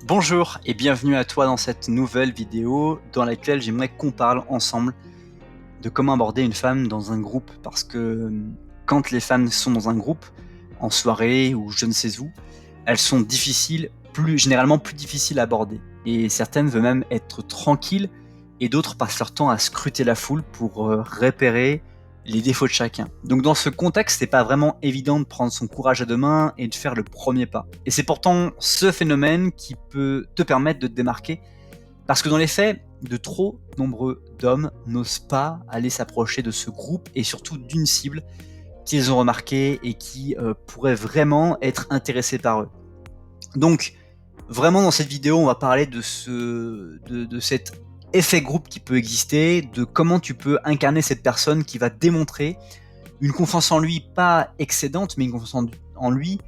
Bonjour et bienvenue à toi dans cette nouvelle vidéo dans laquelle j'aimerais qu'on parle ensemble de comment aborder une femme dans un groupe. Parce que quand les femmes sont dans un groupe, en soirée ou je ne sais où, elles sont généralement plus difficiles à aborder. Et certaines veulent même être tranquilles et d'autres passent leur temps à scruter la foule pour repérer les défauts de chacun. Donc dans ce contexte, c'est pas vraiment évident de prendre son courage à deux mains et de faire le premier pas. Et c'est pourtant ce phénomène qui peut te permettre de te démarquer, parce que dans les faits, de trop nombreux d'hommes n'osent pas aller s'approcher de ce groupe et surtout d'une cible qu'ils ont remarqué et qui pourrait vraiment être intéressée par eux. Donc, vraiment dans cette vidéo, on va parler de cet effet groupe qui peut exister, de comment tu peux incarner cette personne qui va démontrer une confiance en lui pas excédente, mais une confiance en lui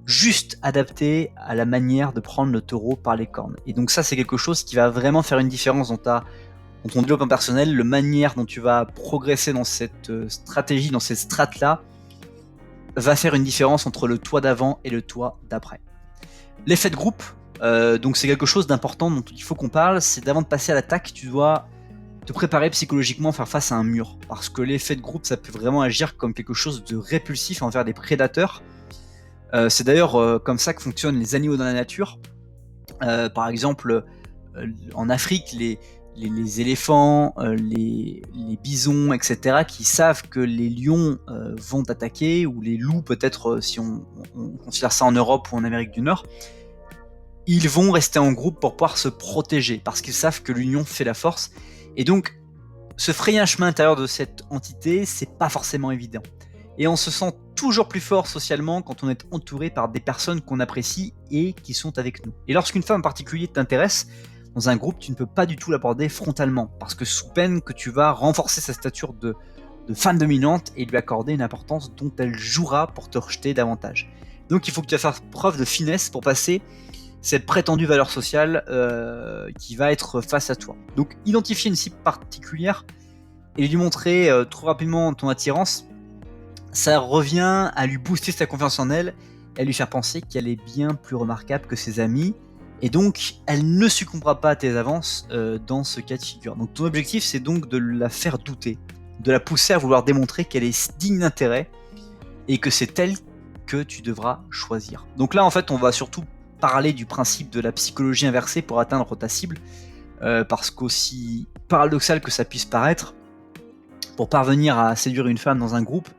juste adaptée à la manière de prendre le taureau par les cornes. Et donc ça, c'est quelque chose qui va vraiment faire une différence dans ton développement personnel, la manière dont tu vas progresser dans cette stratégie, dans cette strate-là, va faire une différence entre le toi d'avant et le toi d'après. L'effet de groupe, donc c'est quelque chose d'important dont il faut qu'on parle, c'est d'avant de passer à l'attaque, tu dois te préparer psychologiquement à faire face à un mur. Parce que l'effet de groupe, ça peut vraiment agir comme quelque chose de répulsif envers des prédateurs. C'est d'ailleurs comme ça que fonctionnent les animaux dans la nature. Par exemple, en Afrique, les éléphants, les bisons, etc., qui savent que les lions vont attaquer, ou les loups peut-être, si on considère ça en Europe ou en Amérique du Nord, ils vont rester en groupe pour pouvoir se protéger, parce qu'ils savent que l'union fait la force. Et donc, se frayer un chemin intérieur de cette entité, c'est pas forcément évident. Et on se sent toujours plus fort socialement quand on est entouré par des personnes qu'on apprécie et qui sont avec nous. Et lorsqu'une femme en particulier t'intéresse, dans un groupe, tu ne peux pas du tout l'aborder frontalement, parce que sous peine que tu vas renforcer sa stature de femme dominante et lui accorder une importance dont elle jouera pour te rejeter davantage. Donc il faut que tu fasses preuve de finesse pour passer cette prétendue valeur sociale qui va être face à toi. Donc identifier une cible particulière et lui montrer trop rapidement ton attirance, ça revient à lui booster sa confiance en elle et à lui faire penser qu'elle est bien plus remarquable que ses amis, et donc elle ne succombera pas à tes avances dans ce cas de figure. Donc ton objectif, c'est donc de la faire douter, de la pousser à vouloir démontrer qu'elle est digne d'intérêt et que c'est elle que tu devras choisir. Donc là, en fait, on va surtout parler du principe de la psychologie inversée pour atteindre ta cible, parce qu'aussi paradoxal que ça puisse paraître, pour parvenir à séduire une femme dans un groupe,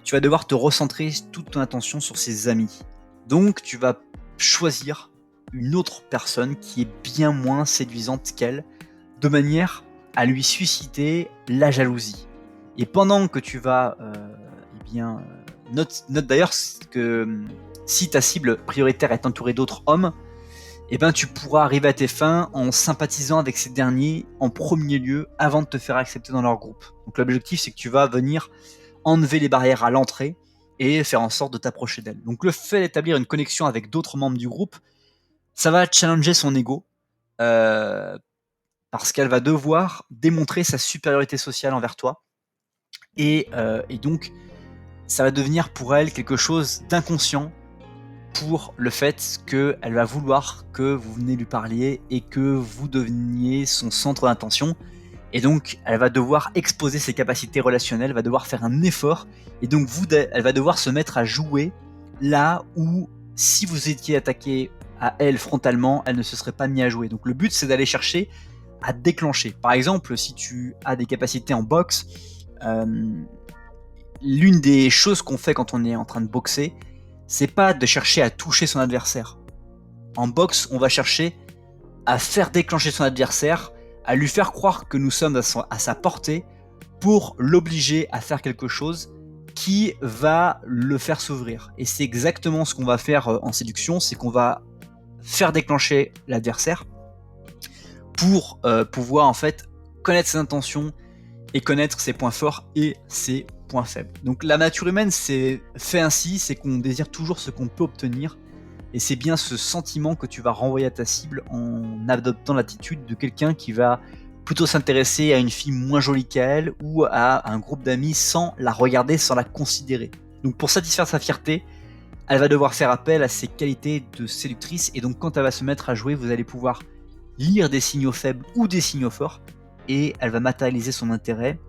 tu vas devoir te recentrer toute ton attention sur ses amis. Donc tu vas choisir une autre personne qui est bien moins séduisante qu'elle, de manière à lui susciter la jalousie. Et pendant que tu vas, note d'ailleurs que si ta cible prioritaire est entourée d'autres hommes, tu pourras arriver à tes fins en sympathisant avec ces derniers en premier lieu avant de te faire accepter dans leur groupe. Donc l'objectif, c'est que tu vas venir enlever les barrières à l'entrée et faire en sorte de t'approcher d'elle. Donc le fait d'établir une connexion avec d'autres membres du groupe, ça va challenger son ego, euh, parce qu'elle va devoir démontrer sa supériorité sociale envers toi. Et donc, ça va devenir pour elle quelque chose d'inconscient, pour le fait qu'elle va vouloir que vous venez lui parler et que vous deveniez son centre d'attention. Et donc, elle va devoir exposer ses capacités relationnelles, va devoir faire un effort, et donc elle va devoir se mettre à jouer là où, si vous étiez attaqué à elle frontalement, elle ne se serait pas mise à jouer. Donc le but, c'est d'aller chercher à déclencher. Par exemple, si tu as des capacités en boxe, l'une des choses qu'on fait quand on est en train de boxer, c'est pas de chercher à toucher son adversaire. En boxe, on va chercher à faire déclencher son adversaire, à lui faire croire que nous sommes à sa portée pour l'obliger à faire quelque chose qui va le faire s'ouvrir. Et c'est exactement ce qu'on va faire en séduction, c'est qu'on va faire déclencher l'adversaire pour pouvoir en fait connaître ses intentions et connaître ses points forts et ses points faibles. Donc la nature humaine, c'est fait ainsi, c'est qu'on désire toujours ce qu'on peut obtenir, et c'est bien ce sentiment que tu vas renvoyer à ta cible en adoptant l'attitude de quelqu'un qui va plutôt s'intéresser à une fille moins jolie qu'elle ou à un groupe d'amis sans la regarder, sans la considérer. Donc pour satisfaire sa fierté, elle va devoir faire appel à ses qualités de séductrice, et donc quand elle va se mettre à jouer, vous allez pouvoir lire des signaux faibles ou des signaux forts, et elle va matérialiser son intérêt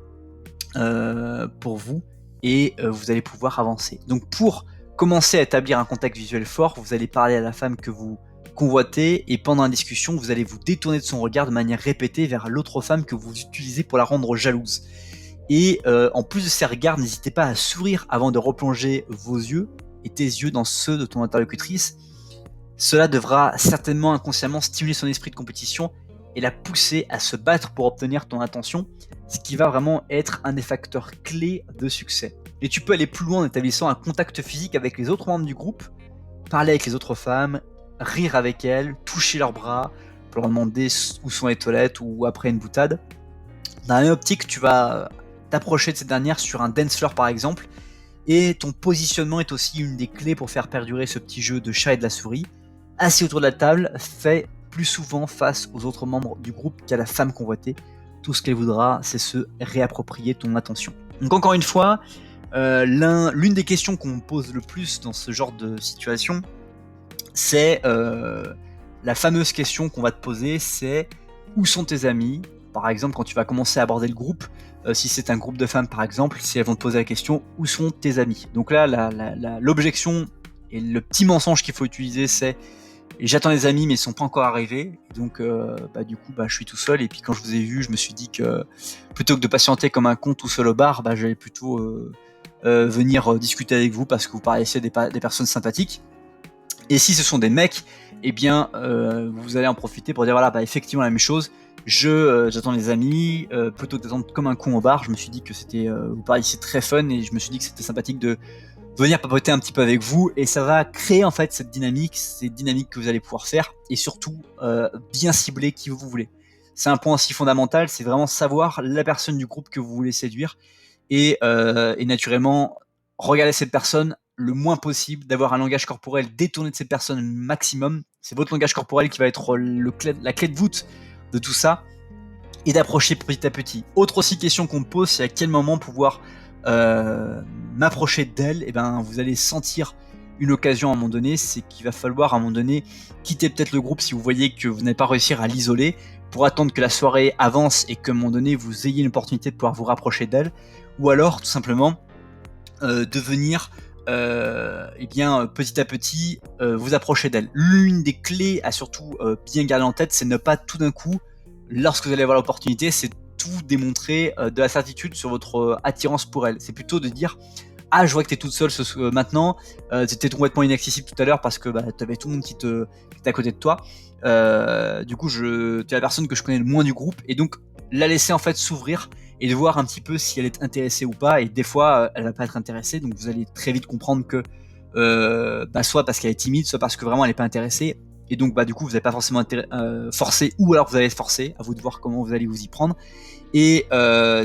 pour vous, et vous allez pouvoir avancer. Donc pour commencer à établir un contact visuel fort, vous allez parler à la femme que vous convoitez, et pendant la discussion, vous allez vous détourner de son regard de manière répétée vers l'autre femme que vous utilisez pour la rendre jalouse. Et en plus de ces regards, n'hésitez pas à sourire avant de replonger vos yeux et tes yeux dans ceux de ton interlocutrice. Cela devra certainement inconsciemment stimuler son esprit de compétition et la pousser à se battre pour obtenir ton attention, ce qui va vraiment être un des facteurs clés de succès. Et tu peux aller plus loin en établissant un contact physique avec les autres membres du groupe, parler avec les autres femmes, rire avec elles, toucher leurs bras, pour leur demander où sont les toilettes ou après une boutade. Dans la même optique, tu vas t'approcher de cette dernière sur un dance floor par exemple, et ton positionnement est aussi une des clés pour faire perdurer ce petit jeu de chat et de la souris. Assis autour de la table, fais plus souvent face aux autres membres du groupe qu'à la femme convoitée. Tout ce qu'elle voudra, c'est se réapproprier ton attention. Donc encore une fois, l'une des questions qu'on me pose le plus dans ce genre de situation, c'est la fameuse question qu'on va te poser, c'est où sont tes amis? Par exemple, quand tu vas commencer à aborder le groupe, si c'est un groupe de femmes par exemple, si elles vont te poser la question où sont tes amis? Donc là, l'objection et le petit mensonge qu'il faut utiliser, c'est j'attends les amis mais ils sont pas encore arrivés, donc du coup je suis tout seul, et puis quand je vous ai vu, je me suis dit que plutôt que de patienter comme un con tout seul au bar, j'allais plutôt venir discuter avec vous parce que vous paraissiez des personnes sympathiques. Et si ce sont des mecs, eh bien vous allez en profiter pour dire voilà, effectivement la même chose. J'attends les amis, plutôt que d'attendre comme un con au bar. Je me suis dit que c'était vous paraissiez très fun, et je me suis dit que c'était sympathique de venir papoter un petit peu avec vous, et ça va créer en fait cette dynamique que vous allez pouvoir faire, et surtout bien cibler qui vous voulez. C'est un point aussi fondamental, c'est vraiment savoir la personne du groupe que vous voulez séduire, et naturellement regarder cette personne le moins possible, d'avoir un langage corporel détourné de cette personne maximum. C'est votre langage corporel qui va être la clé de voûte de tout ça, et d'approcher petit à petit. Autre aussi question qu'on me pose, c'est à quel moment pouvoir m'approcher d'elle. Et vous allez sentir une occasion à un moment donné, c'est qu'il va falloir à un moment donné quitter peut-être le groupe si vous voyez que vous n'allez pas réussir à l'isoler, pour attendre que la soirée avance et qu'à un moment donné vous ayez l'opportunité de pouvoir vous rapprocher d'elle, ou alors tout simplement de venir petit à petit vous approcher d'elle. L'une des clés à surtout bien garder en tête, c'est ne pas tout d'un coup, lorsque vous allez avoir l'opportunité, c'est tout démontrer de la certitude sur votre attirance pour elle. C'est plutôt de dire ah, je vois que t'es toute seule maintenant, t'étais complètement inaccessible tout à l'heure parce que t'avais tout le monde qui était à côté de toi. Du coup, t'es la personne que je connais le moins du groupe, et donc la laisser en fait s'ouvrir et de voir un petit peu si elle est intéressée ou pas. Et des fois, elle va pas être intéressée, donc vous allez très vite comprendre que soit parce qu'elle est timide, soit parce que vraiment elle est pas intéressée. Et donc du coup vous n'allez pas forcément forcer, ou alors vous allez être forcé, à vous de voir comment vous allez vous y prendre. Et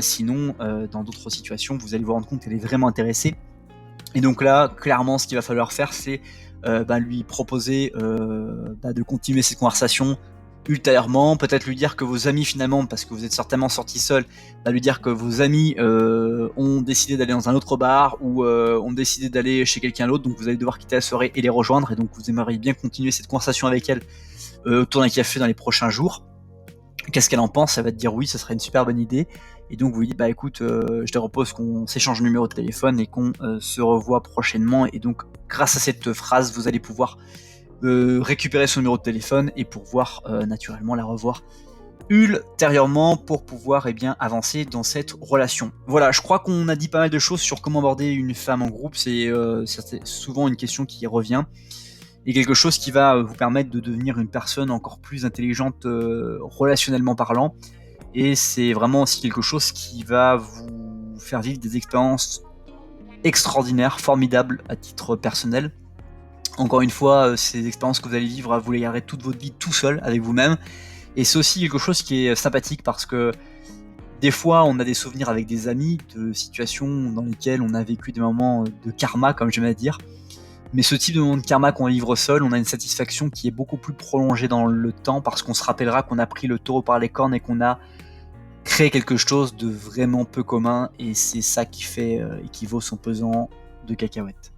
sinon dans d'autres situations vous allez vous rendre compte qu'elle est vraiment intéressée, et donc là clairement ce qu'il va falloir faire, c'est lui proposer de continuer cette conversation ultérieurement, peut-être lui dire que vos amis finalement, parce que vous êtes certainement sortis seuls, lui dire que vos amis ont décidé d'aller dans un autre bar, ou ont décidé d'aller chez quelqu'un d'autre, donc vous allez devoir quitter la soirée et les rejoindre, et donc vous aimeriez bien continuer cette conversation avec elle autour d'un café dans les prochains jours. Qu'est-ce qu'elle en pense? Elle va te dire oui, ce serait une super bonne idée, et donc vous lui dites écoute, je te propose qu'on s'échange le numéro de téléphone et qu'on se revoit prochainement, et donc grâce à cette phrase vous allez pouvoir récupérer son numéro de téléphone et pouvoir naturellement la revoir ultérieurement pour pouvoir avancer dans cette relation. Voilà, je crois qu'on a dit pas mal de choses sur comment aborder une femme en groupe. C'est souvent une question qui revient, et quelque chose qui va vous permettre de devenir une personne encore plus intelligente relationnellement parlant, et c'est vraiment aussi quelque chose qui va vous faire vivre des expériences extraordinaires, formidables à titre personnel. Encore une fois, ces expériences que vous allez vivre, vous les garderez toute votre vie tout seul avec vous-même. Et c'est aussi quelque chose qui est sympathique, parce que des fois on a des souvenirs avec des amis de situations dans lesquelles on a vécu des moments de karma, comme j'aime à dire. Mais ce type de moment de karma qu'on va vivre seul, on a une satisfaction qui est beaucoup plus prolongée dans le temps, parce qu'on se rappellera qu'on a pris le taureau par les cornes et qu'on a créé quelque chose de vraiment peu commun, et c'est ça qui fait et qui vaut son pesant de cacahuètes.